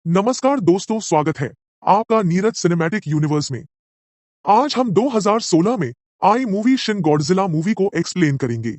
नमस्कार दोस्तों, स्वागत है आपका नीरज सिनेमैटिक यूनिवर्स में। आज हम 2016 में आई मूवी शिन गॉडजिला मूवी को एक्सप्लेन करेंगे,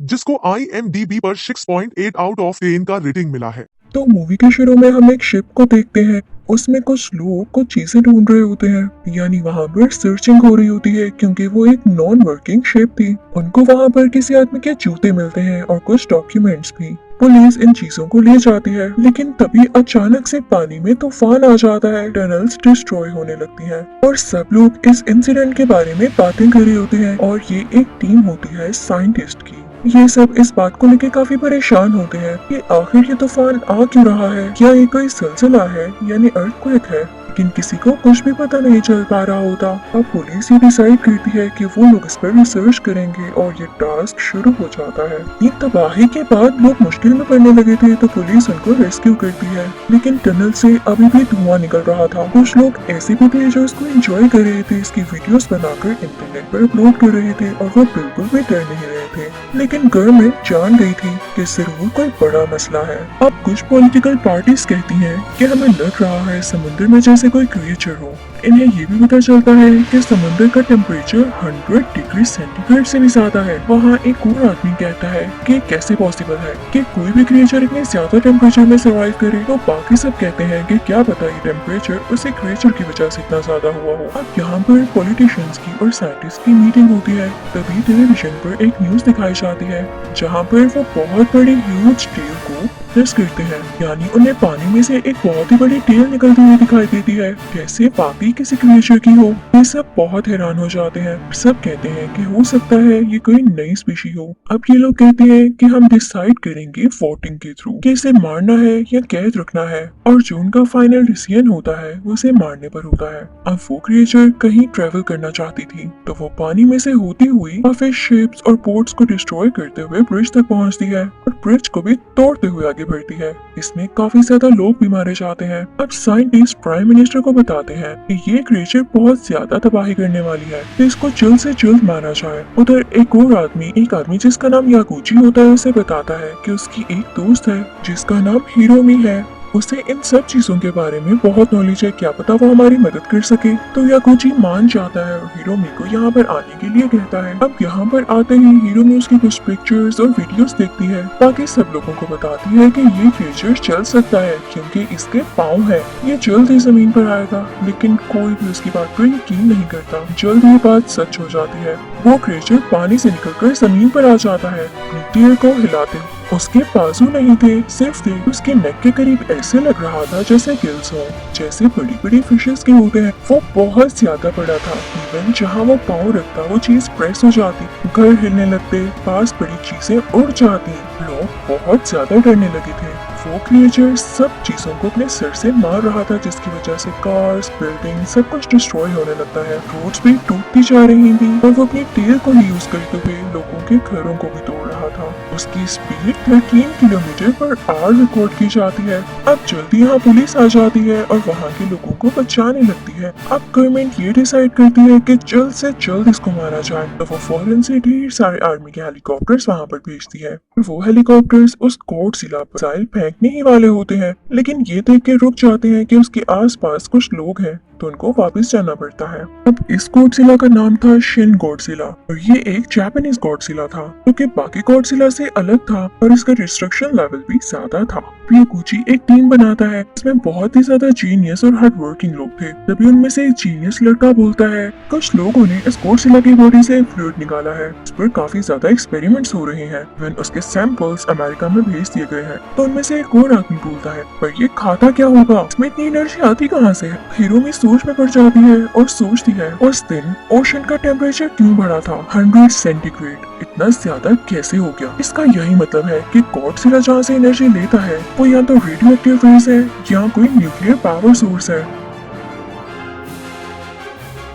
जिसको IMDb पर 6.8 आउट ऑफ 10 का रेटिंग मिला है। तो मूवी के शुरू में हम एक शिप को देखते हैं। उसमें कुछ लोग कुछ चीजें ढूंढ रहे होते हैं, यानी वहाँ पर सर्चिंग हो रही होती है क्योंकि वो एक नॉन वर्किंग शिप थी। उनको वहाँ पर किसी आदमी के जूते मिलते हैं और कुछ डॉक्यूमेंट्स भी। पुलिस इन चीजों को ले जाती है, लेकिन तभी अचानक से पानी में तूफान आ जाता है। टनल्स डिस्ट्रॉय होने लगती हैं और सब लोग इस इंसिडेंट के बारे में बातें कर रहे होते हैं। और ये एक टीम होती है साइंटिस्ट की। ये सब इस बात को लेकर काफी परेशान होते हैं कि आखिर ये तूफान आ क्यों रहा है, क्या ये कोई सिलसिला है यानी अर्थक्वेक है। लेकिन किसी को कुछ भी पता नहीं चल पा रहा होता। अब पुलिस ये डिसाइड करती है कि वो लोग इस पर रिसर्च करेंगे और ये टास्क शुरू हो जाता है। ये तबाही के बाद लोग मुश्किल में पड़ने लगे थे तो पुलिस उनको रेस्क्यू करती है, लेकिन टनल से अभी भी धुआं निकल रहा था। कुछ लोग ऐसे भी थे जो इसको एंजॉय कर रहे थे, इसकी वीडियोस बनाकर इंटरनेट पर अपलोड कर रहे थे और वो बिल्कुल भी डर नहीं रहे थे। लेकिन गवर्नमेंट जान गई थी कि जरूर कोई बड़ा मसला है। अब कुछ पॉलिटिकल पार्टीज कहती हैं कि हमें लग रहा है समुद्र में जैसे कोई क्रिएचर हो। इन्हें ये भी पता चलता है कि समुद्र का टेम्परेचर 100 डिग्री सेंटीग्रेड से भी ज्यादा है। वहाँ एक और आदमी कहता है कि कैसे पॉसिबल है कि कोई भी क्रिएचर इतने ज्यादा टेम्परेचर में सर्वाइव करे। तो बाकी सब कहते हैं कि क्या पता ये टेम्परेचर उसी क्रिएचर की वजह से इतना ज्यादा हुआ हो। अब यहाँ पर पॉलिटिशियंस की और साइंटिस्ट की मीटिंग होती है। तभी टेलीविजन पर एक न्यूज दिखाई जाती है जहाँ पर वो बहुत बड़ी ह्यूज टेल को टेस्ट करते हैं, यानी उन्हें पानी में से एक बहुत ही बड़ी टेल निकलती हुई दिखाई देती है, जैसे वाकई किसी क्रिएचर की हो। ये सब बहुत हैरान हो जाते हैं। सब कहते हैं कि हो सकता है ये कोई नई स्पीशी हो। अब ये लोग कहते हैं कि हम डिसाइड करेंगे वोटिंग के थ्रू कि इसे मारना है या कैद रखना है, और जो उनका फाइनल डिसीजन होता है वो इसे मारने पर होता है। अब वो क्रिएचर कहीं ट्रेवल करना चाहती थी तो वो पानी में से होती हुई काफी शिप्स और बोट्स को डिस्ट्रॉय करते हुए ब्रिज तक पहुंचती है और ब्रिज को भी तोड़ते हुए आगे बढ़ती है। इसमें काफी ज्यादा लोग भी मारे जाते हैं। अब साइंटिस्ट प्राइम मिनिस्टर को बताते हैं कि ये क्रिएचर बहुत ज्यादा तबाही करने वाली है, तो इसको जल्द से जल्द मारा जाए। उधर एक और आदमी जिसका नाम यागुची होता है उसे बताता है कि उसकी एक दोस्त है जिसका नाम हिरोमी है। उसे इन सब चीजों के बारे में बहुत नॉलेज है, क्या पता वो हमारी मदद कर सके। तो यागुची मान जाता है और हिरोमी को यहाँ पर आने के लिए कहता है। अब यहाँ पर आते ही हिरोमी उसकी कुछ पिक्चर्स और वीडियोस देखती है। बाकी सब लोगों को बताती है कि ये क्रिएचर चल सकता है क्योंकि इसके पाँव है, ये जल्द ही जमीन पर आएगा। लेकिन कोई भी उसकी बात पर यकीन नहीं करता। जल्द ये बात सच हो जाती है। वो क्रिएचर पानी से निकलकर जमीन पर आ जाता है, अपनी टेल को हिलाते। उसके बाजू नहीं थे, सिर्फ थे। उसके नेक के करीब ऐसे लग रहा था जैसे गिल्स हो, जैसे बड़ी बड़ी फिशेस के होते हैं। वो बहुत ज्यादा बड़ा था। इवन जहाँ वो पाँव रखता वो चीज प्रेस हो जाती, घर हिलने लगते, पास बड़ी चीजें उड़ जाती। लोग बहुत ज्यादा डरने लगे थे। वो क्रिएचर सब चीजों को अपने सिर से मार रहा था, जिसकी वजह से कार्स, बिल्डिंग सब कुछ डिस्ट्रॉय होने लगता है। रोड्स भी टूटती जा रही थी और वो अपनी टेल को ही यूज करते हुए लोगों के घरों को भी तोड़ रहा था। उसकी speed 13 kilometre per hour record की जाती है। अब जल्दी यहाँ पुलिस आ जाती है और वहाँ के लोगों को बचाने लगती है। अब गवर्नमेंट ये डिसाइड करती है कि जल्द से जल्द इसको मारा जाए, तो वो फौरन से ढेर सारे आर्मी के हेलीकॉप्टर्स वहाँ पर भेजती है। वो हेलीकॉप्टर्स उस गॉडजिला पर मिसाइल फेंकने ही वाले होते हैं, लेकिन ये देख के रुक जाते हैं कि उसके आसपास कुछ लोग हैं, तो उनको वापस जाना पड़ता है। अब इस गॉडजिला का नाम था शिन गॉडजिला और ये एक जापानीज गॉडजिला था, क्योंकि बाकी गॉडजिला से अलग था और इसका डिस्ट्रक्शन लेवल भी ज्यादा था। यागुची एक टीम बनाता है, इसमें बहुत ही ज्यादा जीनियस और हार्ड वर्किंग लोग थे। तभी उनमें से एक जीनियस लड़का बोलता है, कुछ लोगों ने इस गॉडजिला की बॉडी से फ्लूइड निकाला है, इस पर काफी ज्यादा एक्सपेरिमेंट्स हो रहे हैं। इवन उसके सैंपल्स अमेरिका में भेज दिए गए हैं। तो उनमें से एक और आदमी बोलता है, पर ये खाता क्या होगा, इसमें इतनी एनर्जी आती कहाँ से? हिरोमी सोच में पड़ जाती है और सोचती है उस दिन ओशन का टेम्परेचर क्यों बढ़ा था 100 सेंटीग्रेड, इतना ज्यादा कैसे हो गया। इसका यही मतलब है कि गॉडजिला जहाँ से एनर्जी लेता है वो या तो रेडियो एक्टिव रेज है या कोई न्यूक्लियर पावर सोर्स है।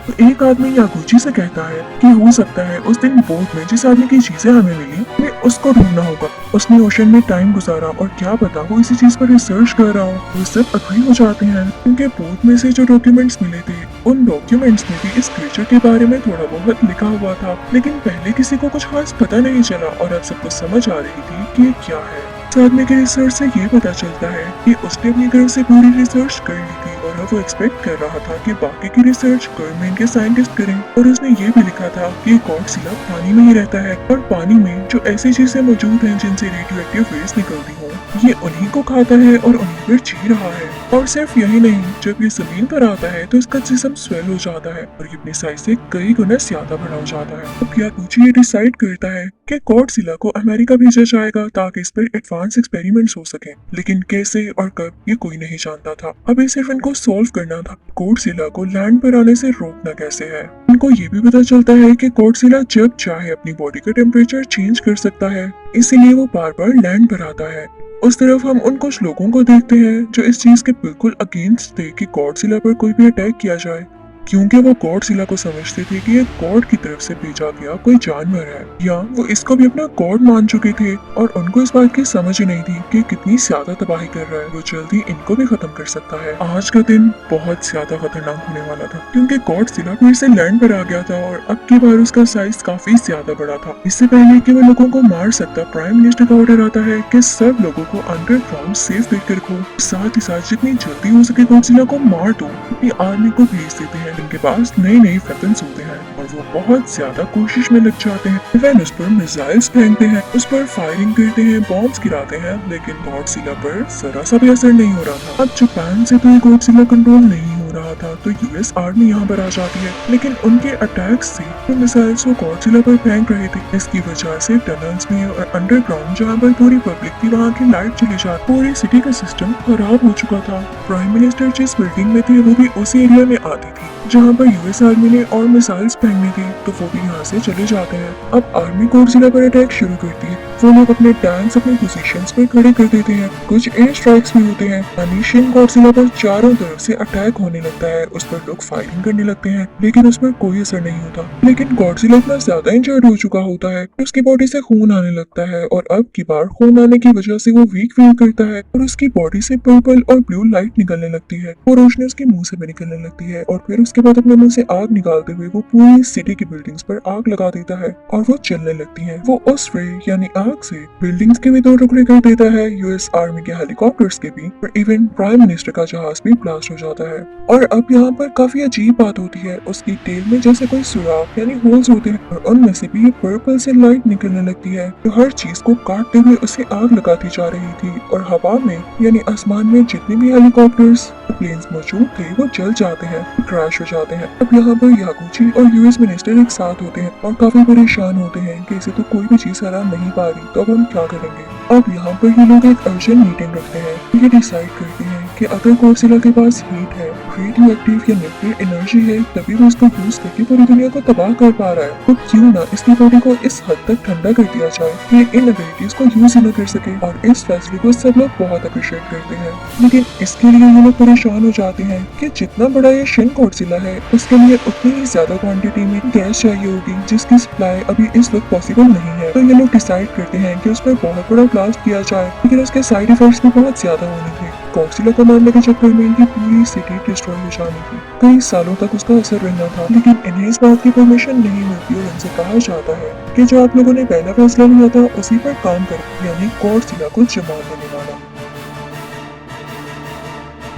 तो एक आदमी यागुची से कहता है कि हो सकता है उस दिन बोट में जिस आदमी की चीजें हमें मिली हमें उसको ढूंढना होगा। उसने ओशन में टाइम गुजारा और क्या पता वो इसी चीज पर रिसर्च कर रहा हो। वो सब अग्री हो जाते हैं क्योंकि बोट में से जो डॉक्यूमेंट्स मिले थे उन डॉक्यूमेंट्स में भी इस क्रिएचर के बारे में थोड़ा बहुत लिखा हुआ था, लेकिन पहले किसी को कुछ खास पता नहीं चला और अब सबको समझ आ रही थी कि ये क्या है। इस आदमी की रिसर्च से ये पता चलता है कि उसने अपनी तरफ से पूरी रिसर्च कर ली थी और अब वो एक्सपेक्ट कर रहा था कि बाकी की रिसर्च गवर्नमेंट के साइंटिस्ट करें। और उसने ये भी लिखा था कि गॉडजिला पानी में ही रहता है और पानी में जो ऐसी चीजें मौजूद हैं जिनसे रेडियो एक्टिव रेज निकलती हो, ये उन्हीं को खाता है और उन्हीं पर जी रहा है। और सिर्फ यही नहीं, जब ये जमीन पर आता है तो इसका जिस्म स्वेल हो जाता है और ये अपनी साइज से कई गुना ज्यादा बड़ा हो जाता है। अब यागुची ये डिसाइड करता है कि गॉडजिला को अमेरिका भेजा जाएगा ताकि इस पर एडवांस एक्सपेरिमेंट्स हो सके, लेकिन कैसे और कब ये कोई नहीं जानता था। अभी सिर्फ इनको सॉल्व करना था गॉडजिला को लैंड पर आने से रोकना कैसे है। इनको ये भी पता चलता है कि गॉडजिला जब चाहे अपनी बॉडी का टेम्परेचर चेंज कर सकता है, इसीलिए वो बार बार लैंड पर आता है। उस तरफ हम उन कुछ लोगों को देखते हैं जो इस चीज के बिल्कुल अगेंस्ट थे कि गॉडजिला पर कोई भी अटैक किया जाए, क्योंकि वो गॉडजिला को समझते थे कि ये गॉड की तरफ से भेजा गया कोई जानवर है, या वो इसको भी अपना गॉड मान चुके थे और उनको इस बात की समझ ही नहीं थी कि कितनी ज्यादा तबाही कर रहा है। वो जल्दी इनको भी खत्म कर सकता है। आज का दिन बहुत ज्यादा खतरनाक होने वाला था क्योंकि गॉडजिला फिर से लैंड पर आ गया था और अब की बार उसका साइज काफी ज्यादा बड़ा था। इससे पहले कि वो लोगों को मार सकता, प्राइम मिनिस्टर का ऑर्डर आता है कि सब लोगों को अंडरग्राउंड सेफ करके रखो, साथ ही साथ जितनी जल्दी हो सके गॉडजिला को मार दो। अपनी आर्मी को भेज देते हैं, इनके पास नए नए वेपन्स होते हैं और वो बहुत ज्यादा कोशिश में लग जाते हैं। इवन उस पर मिसाइल्स फेंकते हैं, उस पर फायरिंग करते हैं, बॉम्ब्स गिराते हैं, लेकिन गॉडजिला पर जरा सा भी असर नहीं हो रहा था। अब जापान से तो ये गॉडजिला कंट्रोल नहीं हो रहा था तो यूएस आर्मी यहाँ पर आ जाती है, लेकिन उनके अटैक से जो मिसाइल्स वो गॉडजिला पर फेंक रहे थे, इसकी वजह से टनल्स में और अंडरग्राउंड जहाँ पर पूरी पब्लिक थी वहाँ की लाइट चली जाती, पूरी सिटी का सिस्टम खराब हो चुका था। प्राइम मिनिस्टर जिस बिल्डिंग में थे वो भी उसी एरिया में आती थी जहाँ पर यूएस आर्मी ने और मिसाइल्स फेंकनी थी, तो वो भी यहाँ से चले जाते हैं। अब आर्मी गॉडजिला पर अटैक शुरू करती है। वो लोग अपने टैंक्स अपनी पोजीशंस पर खड़े कर देते हैं, कुछ एयर स्ट्राइक्स भी होते हैं। अनिशियन गॉडजिला पर चारों तरफ से अटैक होने लगता है, उस पर लोग फायरिंग करने लगते हैं, लेकिन उस पर कोई असर नहीं होता। लेकिन गॉडजिला इतना ज्यादा इंजर्ड हो चुका होता है कि उसकी बॉडी से खून आने लगता है और अब की बार खून आने की वजह से वो वीक फील करता है और उसकी बॉडी से पर्पल और ब्लू लाइट निकलने लगती है। वो रोशनी उसके मुंह से भी निकलने लगती है और फिर उसके बाद अपने मुंह से आग निकालते हुए वो पूरी सिटी की बिल्डिंग्स पर आग लगा देता है और वो चलने लगती है। वो उस रे यानी आग से बिल्डिंग्स के भी दो टुकड़े कर देता है, यूएस आर्मी के हेलीकॉप्टर्स के भी, और इवन प्राइम मिनिस्टर का जहाज भी ब्लास्ट हो जाता है। और अब यहाँ पर काफी अजीब बात होती है, उसकी टेल में जैसे कोई सुराख यानी होल्स होते हैं और उनमें से भी पर्पल से लाइट निकलने लगती है जो हर चीज को काटते हुए उसे आग लगाती जा रही थी। और हवा में यानी आसमान में जितने भी हेलीकॉप्टर्स प्लेन्स मौजूद थे वो जल जाते हैं, क्रैश हो जाते हैं। अब यहाँ पर यागुची और यूएस मिनिस्टर एक साथ होते हैं और काफी परेशान होते हैं कि इसे तो कोई भी चीज हरा नहीं पा रही, तो अब हम क्या करेंगे। अब यहाँ पर ये लोग एक अर्जेंट मीटिंग रखते हैं। ये डिसाइड करते हैं कि अगर गॉडजिला के पास हीट है, रेडियो एक्टिव या न्यूक्लियर एनर्जी है, तभी वो इसको यूज करके पूरी दुनिया को तबाह कर पा रहा है, तो क्यों ना इसकी बॉडी को इस हद तक ठंडा कर दिया जाए कि इन एबिलिटीज को यूज ही न कर सके। और इस फैसले को सब लोग बहुत अप्रिशिएट करते हैं, लेकिन इसके लिए ये लोग परेशान हो जाते हैं कि जितना बड़ा ये शिन गॉडजिला है उसके लिए उतनी ही ज्यादा क्वांटिटी में गैस चाहिए होगी जिसकी सप्लाई अभी इस वक्त पॉसिबल नहीं है। तो ये लोग डिसाइड करते हैं कि उस पर बहुत बड़ा ब्लास्ट किया जाए, लेकिन उसके साइड इफेक्ट्स भी बहुत ज्यादा होने थे। गॉडजिला को मारने के चक्कर में इनकी पूरी सिटी डिस्ट्रॉय हो जानी थी, कई सालों तक उसका असर रहना था, लेकिन इन्हें इस बात की परमिशन नहीं मिलती और इनसे कहा जाता है कि जो आप लोगों ने पहला फैसला लिया था उसी पर काम करें, यानी गॉडजिला को जमा देने वाला।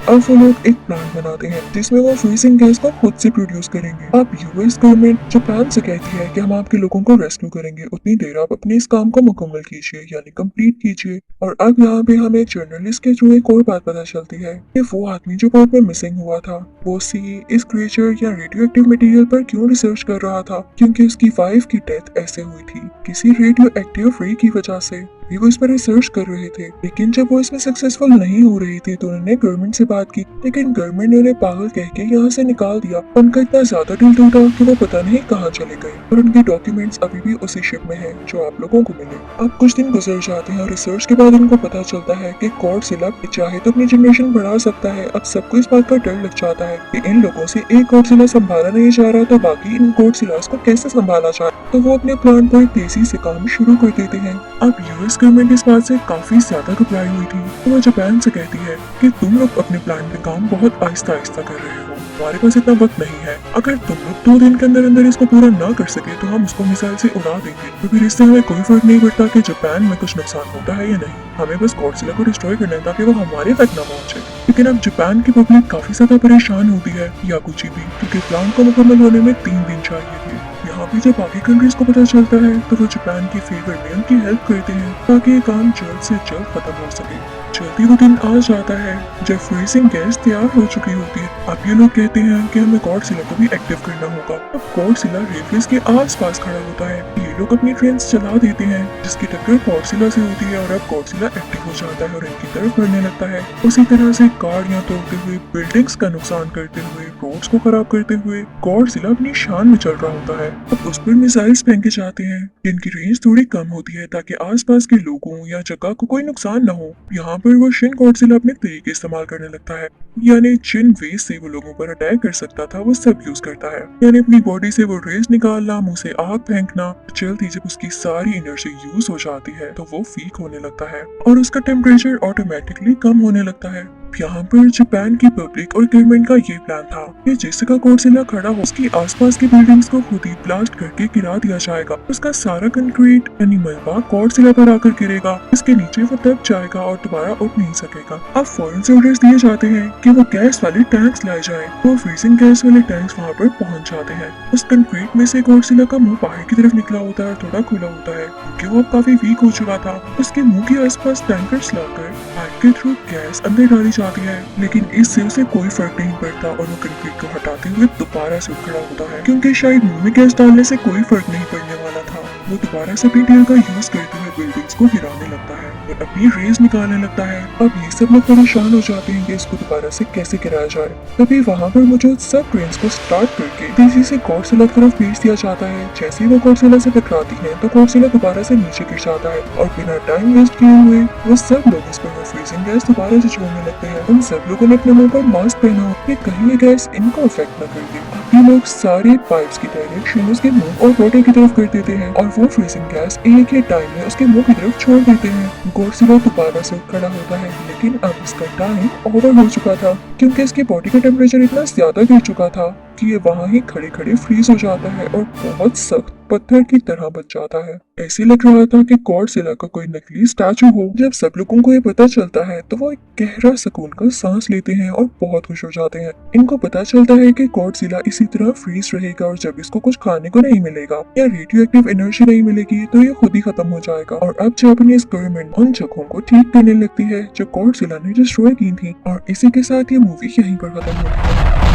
अब वो लोग एक प्लान बनाते हैं जिसमें वो फ्रीजिंग गैस को खुद से प्रोड्यूस करेंगे। अब यूएस गवर्नमेंट जापान से कहती है कि हम आपके लोगों को रेस्क्यू करेंगे, उतनी देर आप अपने इस काम को मुकम्मल कीजिए यानी कंप्लीट कीजिए। और अब यहाँ पे हमें एक जर्नलिस्ट के थ्रू एक और बात पता चलती है कि वो आदमी जो बोट में मिसिंग हुआ था वो इस क्रिएचर या रेडियो एक्टिव मटेरियल पर क्यों रिसर्च कर रहा था, क्योंकि उसकी वाइफ की डेथ ऐसे हुई थी किसी रेडियो एक्टिव रे की वजह से। वो इस पर रिसर्च कर रहे थे, लेकिन जब वो इसमें सक्सेसफुल नहीं हो रही थी तो उन्होंने गवर्नमेंट से बात की, लेकिन गवर्नमेंट ने उन्हें पागल कह के यहाँ से निकाल दिया। उनका इतना ज्यादा दिल टूटा कि वो पता नहीं कहाँ चले गए और उनके डॉक्यूमेंट्स अभी भी उसी शिप में हैं जो आप लोगों को मिले। अब कुछ दिन गुजर जाते हैं और रिसर्च के बाद इनको पता चलता है कि गॉडजिला चाहे तो अपनी जनरेशन बढ़ा सकता है। अब सबको इस बात का डर लग जाता है कि इन लोगों से एक गॉडजिला संभाला नहीं जा रहा तो बाकी इन गॉडजिलास को कैसे संभाला जाए, तो वो अपने प्लान पर तेजी से काम शुरू कर देते हैं। अब यूएस गवर्नमेंट इस बात से काफी ज्यादा घबराई हुई थी, तो वो जापान से कहती है कि तुम लोग अपने प्लान पे काम बहुत आहिस्ता आहिस्ता कर रहे हो। हमारे पास इतना वक्त नहीं है। अगर तुम लोग 2 दिन के अंदर अंदर इसको पूरा ना कर सके तो हम उसको मिसाइल से उड़ा देंगे। तो फिर इससे हमें कोई फर्क नहीं पड़ता कि जापान में कुछ नुकसान होता है या नहीं। हमें बस गॉडजिला को डिस्ट्रॉय करना है ताकि वो हमारे तक ना पहुंचे। लेकिन अब जापान की पब्लिक काफी ज्यादा परेशान होती है या कुछ भी, क्योंकि प्लान को मुकम्मल होने में 3 दिन चाहिए थे। यहाँ पे जब बाकी कंट्रीज को पता चलता है तो वो जापान के फेवर में उनकी हेल्प करते हैं ताकि ये काम जल्द से जल्द खत्म हो सके। जल्दी वो दिन आ जाता है जब फ्रीजिंग गैस तैयार हो चुकी होती है। अब ये लोग कहते हैं कि हमें गॉडजिला को भी एक्टिव करना होगा। अब गॉडजिला रेफेस के आसपास खड़ा होता है। ये लोग अपनी ट्रेन चला देते हैं जिसकी टक्कर गॉडजिला से होती है और अब गॉडजिला एक्टिव हो जाता है और इनकी तरफ बढ़ने लगता है। उसी तरह से गाड़ियां तोड़ते हुए, बिल्डिंग्स का नुकसान करते हुए, रोड्स को खराब करते हुए गॉडजिला अपनी शान में चल रहा होता है। अब उस पर मिसाइल्स फेंके जाते हैं जिनकी रेंज थोड़ी कम होती है ताकि आसपास के लोगों या जगह को कोई नुकसान न हो। यहाँ पर वो शिन गॉडजिला अपने तरीके इस्तेमाल करने लगता है, यानी जिन वेज से वो लोगों पर अटैक कर सकता था वो सब यूज करता है। यानी अपनी बॉडी से वो रेज निकालना, मुंह से आग फेंकना। जल्दी जब उसकी सारी एनर्जी यूज हो जाती है तो वो वीक होने लगता है और उसका टेम्परेचर ऑटोमेटिकली कम होने लगता है। यहाँ पर जापान की पब्लिक और गवर्नमेंट का ये प्लान था कि जिस जगह गॉडजिला खड़ा हो उसकी आसपास की बिल्डिंग्स को खुद ही ब्लास्ट करके गिरा दिया जाएगा। उसका सारा कंक्रीट यानी मलबा गॉडजिला पर आकर गिरेगा। इसके नीचे वो दब जाएगा और दोबारा उठ नहीं सकेगा। अब फौरन से ऑर्डर्स दिए जाते हैं कि वो गैस वाले टैंक्स लाए जाए। वो फ्रीजिंग गैस वाले टैंक्स वहाँ पर पहुँच जाते हैं। उस कंक्रीट में से गॉडजिला का मुंह बाहर की तरफ निकला होता है और थोड़ा खुला होता है क्योंकि वो अब काफी वीक हो चुका था। उसके मुंह के आसपास टैंकर्स लाकर पाइप के थ्रू गैस अंदर डाली जाती है, लेकिन इससे उसे कोई फर्क नहीं पड़ता और वो कंक्रीट को हटाते हुए दोबारा से खड़ा होता है क्योंकि शायद मुंह में गैस डालने से कोई फर्क नहीं पड़ने वाला था। वो दोबारा से अपनी टेल का यूज करते हुए बिल्डिंग्स को गिराने लगता है और अपनी रेज निकालने लगता है। अब ये सब लोग परेशान हो जाते हैं कि इसको दोबारा से कैसे गिराया जाए। तभी वहाँ पर मौजूद सब ट्रेन्स को स्टार्ट करके तेजी से गॉडजिला की तरफ भेज दिया जाता है। जैसे ही वो गॉडजिला से टकराती है तो गॉडजिला दोबारा से नीचे गिर जाता है और बिना टाइम वेस्ट किए हुए वो सब लोग इस पर फ्रीजिंग गैस दोबारा से छोड़ने लगते हैं। उन सब लोगों ने अपने मुंह पर मास्क पहना हो कि कहीं ये गैस इनको अफेक्ट न कर दे। ये लोग सारे पाइप्स की डायरेक्शन उसके मुंह और बॉडी की तरफ कर देते हैं और वो फ्रीजिंग गैस एक ही टाइम में उसके मुंह की तरफ छोड़ देते हैं। गॉडजिला दोबारा से खड़ा होता है, लेकिन अब इसका टाइम ओवर हो चुका था क्योंकि इसकी बॉडी का टेम्परेचर इतना ज्यादा गिर चुका था कि ये वहाँ ही खड़े खड़े फ्रीज हो जाता है और बहुत सख्त पत्थर की तरह बच जाता है। ऐसे लग रहा था कि गॉडजिला का कोई नकली स्टैचू हो। जब सब लोगों को ये पता चलता है तो वो एक गहरा सुकून का सांस लेते हैं और बहुत खुश हो जाते हैं। इनको पता चलता है कि गॉडजिला इसी तरह फ्रीज रहेगा और जब इसको कुछ खाने को नहीं मिलेगा या रेडियो एक्टिव एनर्जी नहीं मिलेगी तो ये खुद ही खत्म हो जाएगा। और अब जापानीज गवर्नमेंट उन जगहों को ठीक करने लगती है जो गॉडजिला ने डिस्ट्रॉय की थी। और इसी के साथ ये मूवी यहीं पर खत्म होती है।